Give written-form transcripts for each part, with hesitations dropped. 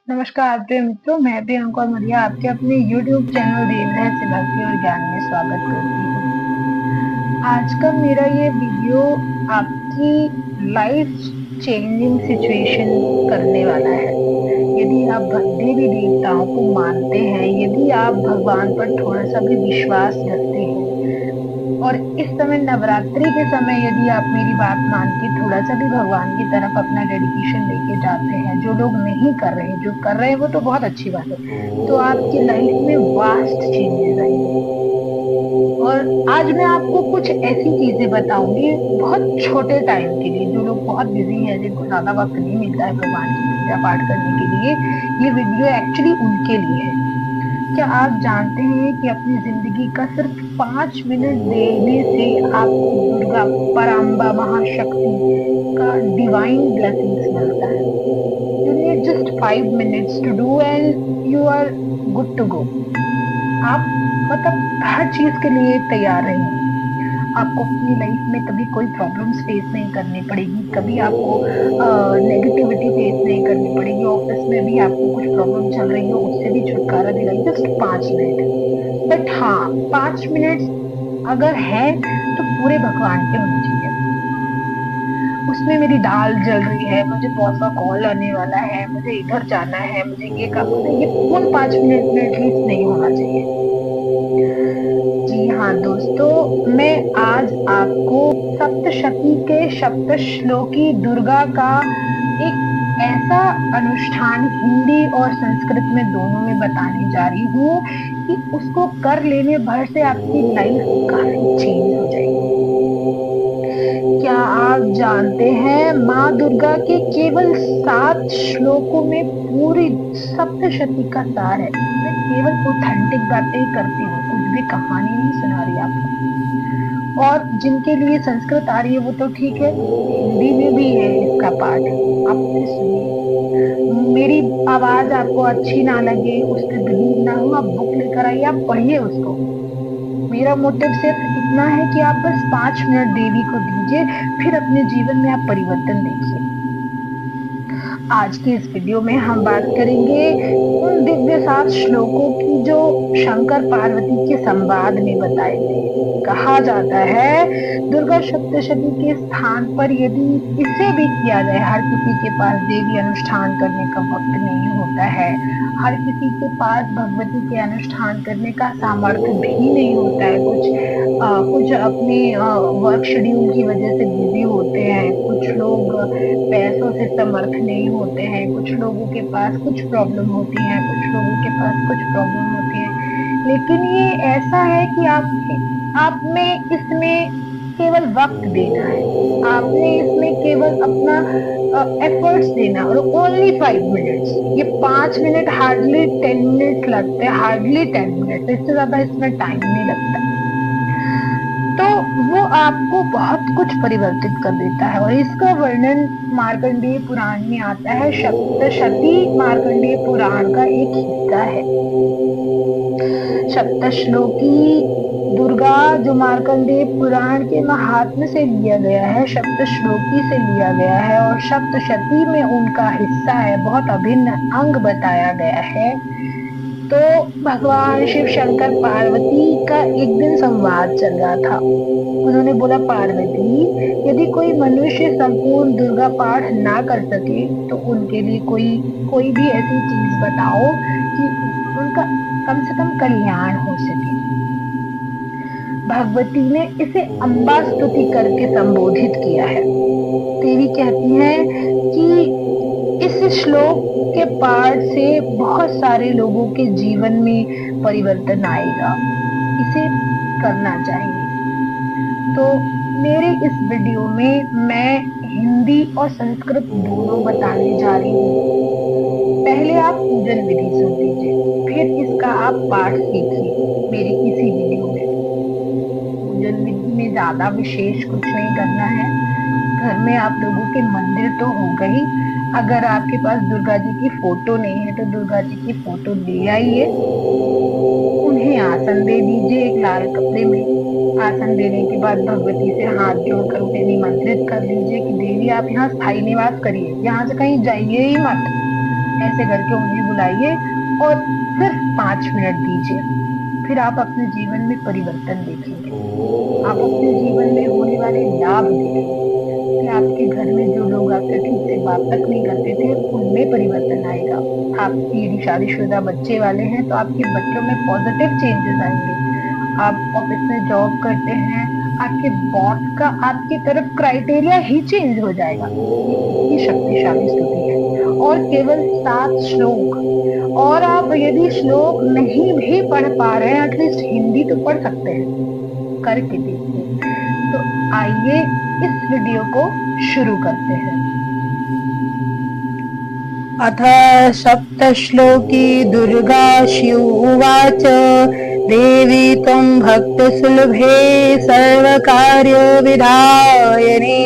नमस्कार प्रिय मित्रों, मैं प्रियंका मरिया आपके अपने YouTube चैनल देवराय से भक्ति और ज्ञान में स्वागत करती हूँ। आज का मेरा ये वीडियो आपकी लाइफ चेंजिंग सिचुएशन करने वाला है। यदि आप देवी देवताओं को मानते हैं, यदि आप भगवान पर थोड़ा सा भी विश्वास रखते हैं और इस समय नवरात्रि के समय यदि आप मेरी बात मान के थोड़ा सा भी भगवान की तरफ अपना डेडिकेशन लेके जाते हैं, जो लोग नहीं कर रहे, जो कर रहे हैं वो तो बहुत अच्छी बात है, तो आपकी लाइफ में वास्ट चेंजेस आएंगे। और आज मैं आपको कुछ ऐसी चीजें बताऊंगी बहुत छोटे टाइम के लिए। जो लोग बहुत बिजी हैं, जिनको ज्यादा वक्त नहीं मिलता है भगवान की पूजा पाठ करने के लिए, ये वीडियो एक्चुअली उनके लिए है। क्या आप जानते हैं कि अपनी जिंदगी का सिर्फ 5 मिनट देने से आपको दुर्गा पराम्बा महाशक्ति का डिवाइन ब्लेसिंग्स मिलता है। You need just 5 minutes to do and you are good to go. आप मतलब हर चीज के लिए तैयार रहेंगे। आपको अपनी लाइफ में कभी कोई प्रॉब्लम्स फेस नहीं करनी पड़ेगी, कभी आपको नेगेटिविटी फेस नहीं करनी पड़ेगी, ऑफिस में भी आपको कुछ प्रॉब्लम चल रही हो उससे भी छुटकारा दिलाएगी जस्ट 5 मिनट। बट हाँ, 5 मिनट अगर है तो पूरे भगवान के होने चाहिए। उसमें मेरी दाल जल रही है, मुझे बहुत सा कॉल आने वाला है, मुझे इधर जाना है, मुझे ये काम करना है, ये उन 5 मिनट में एटलीस्ट नहीं होना चाहिए। जी हाँ दोस्तों, मैं आज आपको सप्तशती के सप्तश्लोकी दुर्गा का एक ऐसा अनुष्ठान हिंदी और संस्कृत में दोनों में बताने जा रही हूँ कि उसको कर लेने भर से आपकी लाइफ काफी चेंज हो जाएगी। क्या आप जानते हैं माँ दुर्गा के केवल 7 श्लोकों में पूरी सप्तशती का सार है। मैं केवल ऑथेंटिक बातें ही करती हूँ, कुछ भी कहानी नहीं सुना रही आपको। और जिनके लिए संस्कृत आ रही है वो तो ठीक है, हिंदी में भी है इसका पाठ, आप उसे सुनिए। मेरी आवाज आपको अच्छी ना लगे, उस पर बिलीव ना हो, आप बुक लेकर आइए, आप पढ़िए उसको। मेरा मोटिव सिर्फ इतना है कि आप बस 5 मिनट देवी को दीजिए, फिर अपने जीवन में आप परिवर्तन देखिए। आज की इस वीडियो में हम बात करेंगे उन दिव्य 7 श्लोकों की जो शंकर पार्वती के संवाद में बताए गए। कहा जाता है दुर्गा सप्तशती के स्थान पर यदि इसे भी किया जाए, हर किसी के पास देवी अनुष्ठान करने का वक्त नहीं होता है, हर किसी के पास भगवती के अनुष्ठान करने का सामर्थ्य भी नहीं होता है। कुछ अपने वर्क शेड्यूल की वजह से बिजी होते हैं, कुछ लोग पैसों से समर्थ नहीं होते हैं, कुछ लोगों के पास कुछ प्रॉब्लम होती है, कुछ लोगों के पास कुछ प्रॉब्लम होती है। लेकिन ये ऐसा है कि आप में इसमें केवल वक्त देना है, आपने इसमें केवल अपना एफर्ट्स देना, और ओनली 5 मिनट्स। ये 5 मिनट हार्डली 10 मिनट्स लगते हैं, हार्डली 10 मिनट, इससे ज्यादा इसमें टाइम नहीं लगता। तो वो आपको बहुत कुछ परिवर्तित कर देता है। और इसका वर्णन मार्कंडेय पुराण में आता है। सप्तशती मार्कंडेय पुराण का एक हिस्सा है। सप्तश्लोकी दुर्गा जो मार्कंडेय पुराण के महात्म्य से लिया गया है, सप्तश्लोकी से लिया गया है, और सप्तशती में उनका हिस्सा है, बहुत अभिन्न अंग बताया गया है। तो भगवान शिव शंकर पार्वती का एक दिन संवाद चल रहा था। उन्होंने बोला, पार्वती, यदि कोई मनुष्य संपूर्ण दुर्गा पाठ ना कर सके तो उनके लिए कोई भी ऐसी चीज बताओ कि उनका कम से कम कल्याण हो सके। भगवती ने इसे अम्बा स्तुति करके संबोधित किया है। देवी कहती हैं कि इस श्लोक के पाठ से बहुत सारे लोगों के जीवन में परिवर्तन आएगा, इसे करना चाहिए। तो मेरे इस वीडियो में मैं हिंदी और संस्कृत दोनों बताने जा रही हूँ। पहले आप पूजन विधि सुन लीजिए, फिर इसका आप पाठ सीखिए मेरी इसी वीडियो में। पूजन विधि में ज्यादा विशेष कुछ नहीं करना है। घर में आप लोगों के मंदिर तो होगा ही, अगर आपके पास दुर्गा जी की फोटो नहीं है तो दुर्गा जी की फोटो ले आइए, उन्हें आसन दे दीजिए एक लाल कपड़े में। आसन देने के बाद भगवती से हाथ जोड़कर उन्हें निमंत्रित कर लीजिए कि देवी आप यहाँ स्थायी निवास करिए, यहाँ से कहीं जाइए ही मत, ऐसे करके उन्हें बुलाइए और सिर्फ 5 मिनट दीजिए, फिर आप अपने जीवन में परिवर्तन देखेंगे। आप अपने जीवन में होने वाले लाभ देखेंगे कि आपके घर में जो लोग आपसे ठीक से बात तक नहीं करते थे, उनमें परिवर्तन आएगा। आप यदि शादीशुदा बच्चे वाले हैं तो आपके बच्चों में पॉजिटिव चेंजेस आएंगे। आप ऑफिस में जॉब करते हैं, आपके बॉस का आपकी तरफ क्राइटेरिया ही चेंज हो जाएगा। ये शक्तिशाली स्तुति है और केवल 7 श्लोक। और आप यदि श्लोक नहीं भी पढ़ पा रहे हैं, एटलीस्ट हिंदी तो पढ़ सकते हैं, करके देखिए। तो आइए इस वीडियो को शुरू करते हैं। अथ सप्तश्लोकी दुर्गा शिवोवाच देवी त्वं भक्तसुलभे सर्वकार्यविधायिने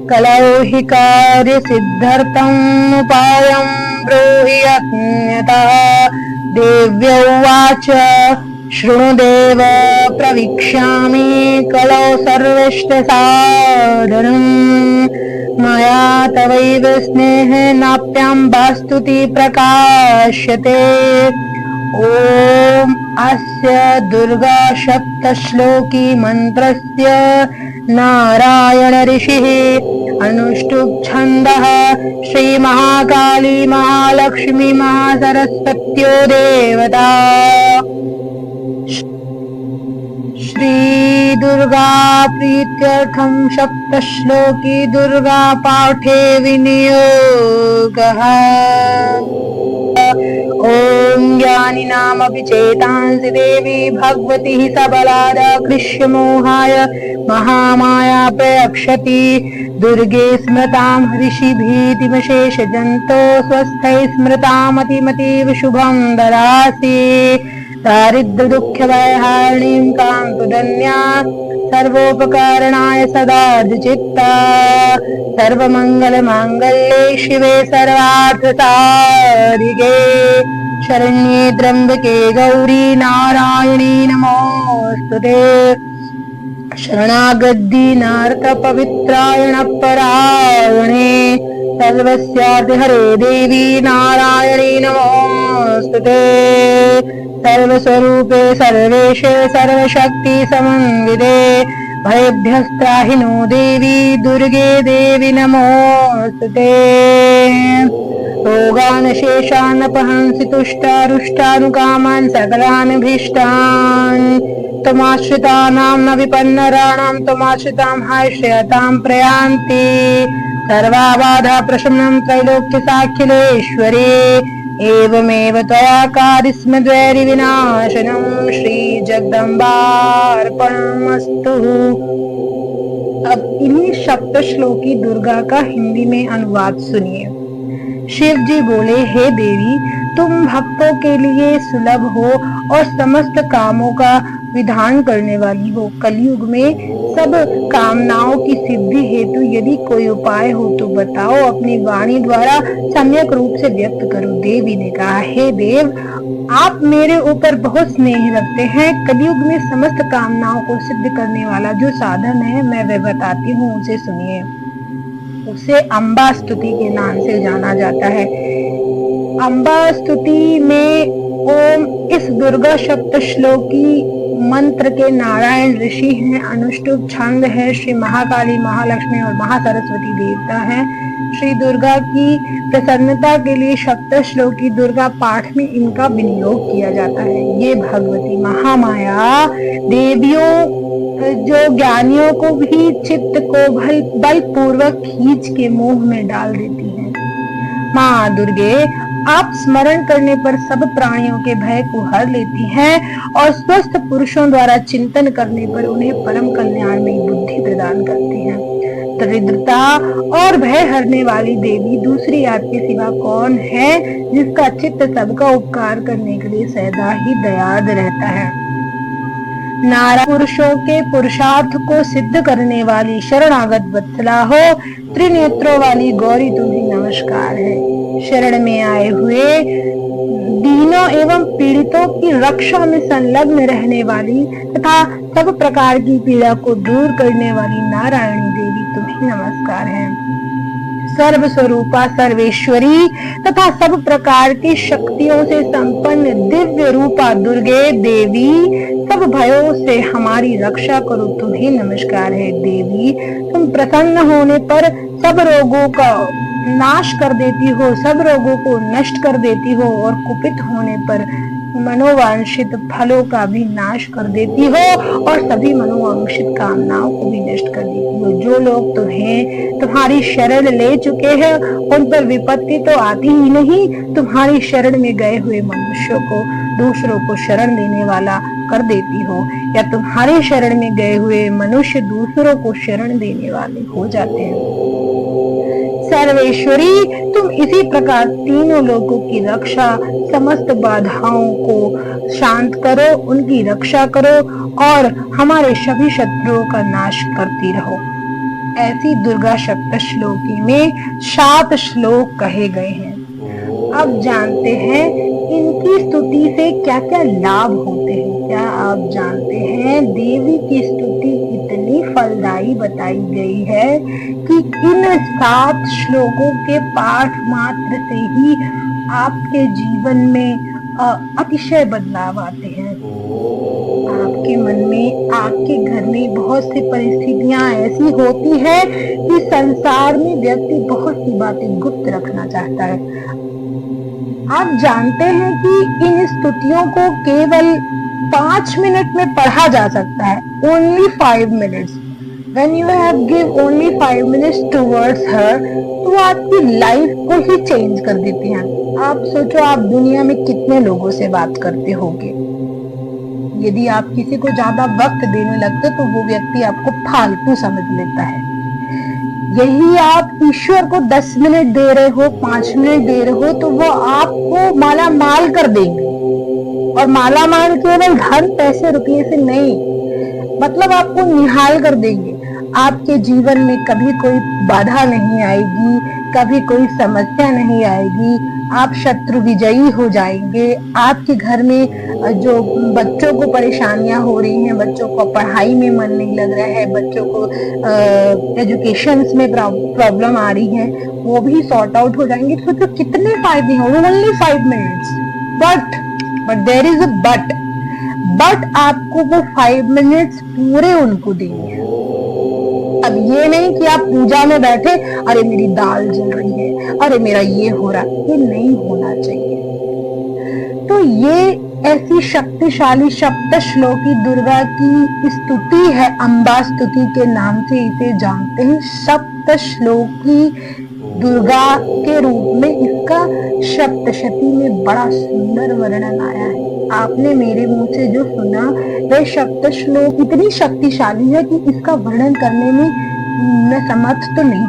कलौ हि कार्यसिद्ध्यर्थम् उपायं ब्रूहि यज्ञतः। देव्यौवाच शृणुदेव प्रवीक्ष्यामि कलौ सर्वेष्टसाधनम् मया तवैव स्नेहेनाप्याम्बास्तुति प्रकाश्यते। ॐ अस्य दुर्गा सप्तश्लोकी मन्त्रस्य नारायण ऋषिः अनुष्टुप् छन्दः श्रीमहाकाली महालक्ष्मी महासरस्वत्यो देवता। श्री दुर्गा प्रीत्यर्थं सप्तश्लोकी दुर्गा पाठे विनियोगः। ॐ ज्ञानिनामपि चेतांसि देवी भगवती सबलादाकृष्यमोहाय महामाया प्रयक्षति। दुर्गे स्मृतां ऋषिभीतिमशेषजन्तो स्वस्थै स्मृतामतिमतीव शुभं ददासि। दारिद्र्य दुःख वैहारिणीं कान्तुदन्या सर्वोपकारणाय सदा चित्ता। सर्वमंगल मांगल्ये शिवे सर्वार्थसाधिके शरण्ये त्र्यंबके गौरी नारायणी नमोस्तुते। शरणागत पवित्रायण परायणे सर्वस्यार्तिहरे देवी नारायणी नमोस्तुते। सर्वस्वरूपे सर्वेशे सर्वशक्ति समन्विते भयेभ्यस्त्राहि नो देवी दुर्गे देवी नमोस्तुते। रोगान् शेषान् अपहंसि तुष्टारुष्टानुकामान् सकलान् भीष्टान्। त्वमाश्रितानां न विपन्नराणां त्वमाश्रितां हाश्रयतां प्रयान्ति। सर्वाबाधा प्रशमनं त्रैलोक्यसाखिलेश्वरी एवमेव त्वया कार्यस्मद्वैरिविनाशनं श्रीजगदम्बार्पणमस्तु। अब इन्हीं सप्तश्लोकी दुर्गा का हिंदी में अनुवाद सुनिए। शिव जी बोले, हे देवी, तुम भक्तों के लिए सुलभ हो और समस्त कामों का विधान करने वाली हो। कलयुग में सब कामनाओं की सिद्धि हेतु यदि कोई उपाय हो तो बताओ, अपनी वाणी द्वारा सम्यक रूप से व्यक्त करो। देवी ने कहा, हे देव, आप मेरे ऊपर बहुत स्नेह रखते हैं। कलयुग में समस्त कामनाओं को सिद्ध करने वाला जो साधन है मैं वह बताती हूँ, उसे सुनिए। उसे अम्बा स्तुति के नाम से जाना जाता है। अम्बा स्तुति में ओम इस दुर्गा सप्तश्लोकी मंत्र के नारायण ऋषि हैं, अनुष्टुप छंद है, श्री महाकाली महालक्ष्मी और महासरस्वती देवता हैं। श्री दुर्गा की प्रसन्नता के लिए सप्तश्लोकी दुर्गा पाठ में इनका विनियोग किया जाता है। ये भगवती महामाया देवियों जो ज्ञानियों को भी चित्त को बलपूर्वक खींच के मोह में डाल देती हैं। माँ दुर्गे आप स्मरण करने पर सब प्राणियों के भय को हर लेती हैं और स्वस्थ पुरुषों द्वारा चिंतन करने पर उन्हें परम कल्याणमयी बुद्धि प्रदान करती हैं। दरिद्रता और भय हरने वाली देवी दूसरी आपके सिवा कौन है, जिसका चित्त सबका उपकार करने के लिए सदा ही दयाद रहता है। नारायण पुरुषों के पुरुषार्थ को सिद्ध करने वाली शरणागत वत्सला हो, त्रिनेत्रों वाली गौरी तुम्हें नमस्कार है। शरण में आए हुए दीनों एवं पीड़ितों की रक्षा में संलग्न रहने वाली तथा सब प्रकार की पीड़ा को दूर करने वाली नारायणी देवी तुम्हें नमस्कार है। सर्व स्वरूपा सर्वेश्वरी तथा सब प्रकार की शक्तियों से संपन्न दिव्य रूपा दुर्गे देवी, सब भयों से हमारी रक्षा करो, तुम्हें नमस्कार है देवी। तुम प्रसन्न होने पर सब रोगों का नाश कर देती हो, सब रोगों को नष्ट कर देती हो और कुपित होने पर मनोवांछित फलों का भी नाश कर देती हो और सभी मनोवांछित कामनाओं को भी नष्ट कर देती हो। जो लोग तुम्हें तुम्हारी शरण ले चुके हैं उन पर विपत्ति तो आती ही नहीं, तुम्हारी शरण में गए हुए मनुष्यों को दूसरों को शरण देने वाला कर देती हो, या तुम्हारे शरण में गए हुए मनुष्य दूसरों को शरण देने वाले हो जाते हैं। सर्वेश्वरी, तुम इसी प्रकार तीनों लोगों की रक्षा, समस्त बाधाओं को शांत करो, उनकी रक्षा करो और हमारे सभी शत्रुओं का नाश करती रहो। ऐसी दुर्गा सप्तश्लोकी में 7 श्लोक कहे गए हैं। अब जानते हैं इनकी स्तुति से क्या क्या लाभ होते हैं। क्या आप जानते हैं देवी की स्तुति इतनी फलदायी बताई गई है कि इन 7 श्लोकों के पाठ मात्र से ही आपके जीवन में अतिशय बदलाव आते हैं। आपके मन में, आपके घर में बहुत सी परिस्थितियां ऐसी होती है कि संसार में व्यक्ति बहुत सी बातें गुप्त रखना चाहता है। आप जानते हैं कि इन स्तुतियों को केवल 5 मिनट में पढ़ा जा सकता है। Only 5 minutes. When you have give only 5 minutes towards her, तो आपकी लाइफ को ही चेंज कर देती हैं। आप सोचो, आप दुनिया में कितने लोगों से बात करते होंगे। यदि आप किसी को ज्यादा वक्त देने लगते तो वो व्यक्ति आपको फालतू समझ लेता है। यही आप ईश्वर को 10 मिनट दे रहे हो, 5 मिनट दे रहे हो, तो वो आपको माला माल कर देंगे। और माला माल केवल धन पैसे रुपये से नहीं, मतलब आपको निहाल कर देंगे। आपके जीवन में कभी कोई बाधा नहीं आएगी, कभी कोई समस्या नहीं आएगी, आप शत्रु विजयी हो जाएंगे। आपके घर में जो बच्चों को परेशानियां हो रही हैं, बच्चों को पढ़ाई में मन नहीं लग रहा है, बच्चों को एजुकेशन में प्रॉब्लम आ रही है, वो भी सॉर्ट आउट हो जाएंगे। तो कितने फायदे हैं। Only 5 minutes, but there is a but आपको वो 5 मिनट्स पूरे उनको देंगे। अब ये नहीं कि आप पूजा में बैठे, अरे मेरी दाल जल रही है, अरे मेरा ये हो रहा, ये नहीं होना चाहिए। तो ये ऐसी शक्तिशाली सप्तश्लोकी दुर्गा की स्तुति है। अम्बा स्तुति के नाम से इसे जानते हैं। सप्तश्लोकी दुर्गा के रूप में इसका सप्तशती में बड़ा सुंदर वर्णन आया है। आपने मेरे मुंह से जो सुना, वह सप्तश्लोक इतनी शक्तिशाली है कि इसका वर्णन करने में मैं समर्थ तो नहीं।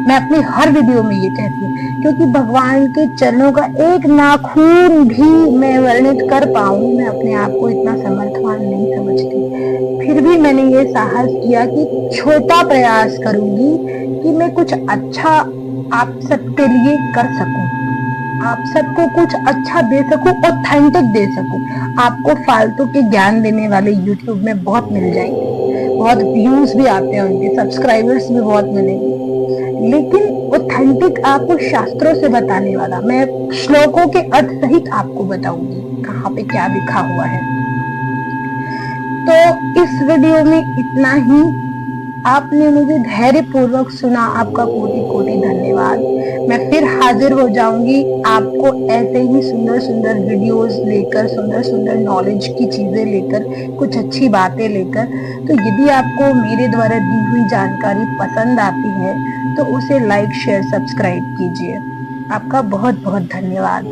मैं अपनी हर वीडियो में ये कहती हूँ, क्योंकि भगवान के चरणों का एक नाखून भी मैं वर्णित कर पाऊं, मैं अपने आप को इतना समर्थवान नहीं समझती। फिर भी मैंने ये साहस किया कि छोटा प्रयास करूंगी कि मैं कुछ अच्छा आप सबके लिए कर सकूं, आप सबको कुछ अच्छा दे सकूं, ऑथेंटिक दे सकूं। आपको फालतू के ज्ञान देने वाले YouTube में बहुत मिल जाएंगे, बहुत व्यूज भी आते हैं, उनके सब्सक्राइबर्स भी बहुत मिलेंगे, लेकिन ऑथेंटिक आपको शास्त्रों से बताने वाला, मैं श्लोकों के अर्थ सहित आपको बताऊंगी कहाँ पे क्या लिखा हुआ है। तो इस वीडियो में इतना ही। आपने मुझे धैर्य पूर्वक सुना, आपका कोटि कोटि धन्यवाद। मैं फिर हाजिर हो जाऊंगी आपको ऐसे ही सुंदर सुंदर वीडियोस लेकर, सुंदर सुंदर नॉलेज की चीजें लेकर, कुछ अच्छी बातें लेकर। तो यदि आपको मेरे द्वारा दी हुई जानकारी पसंद आती है तो उसे लाइक शेयर सब्सक्राइब कीजिए। आपका बहुत बहुत धन्यवाद।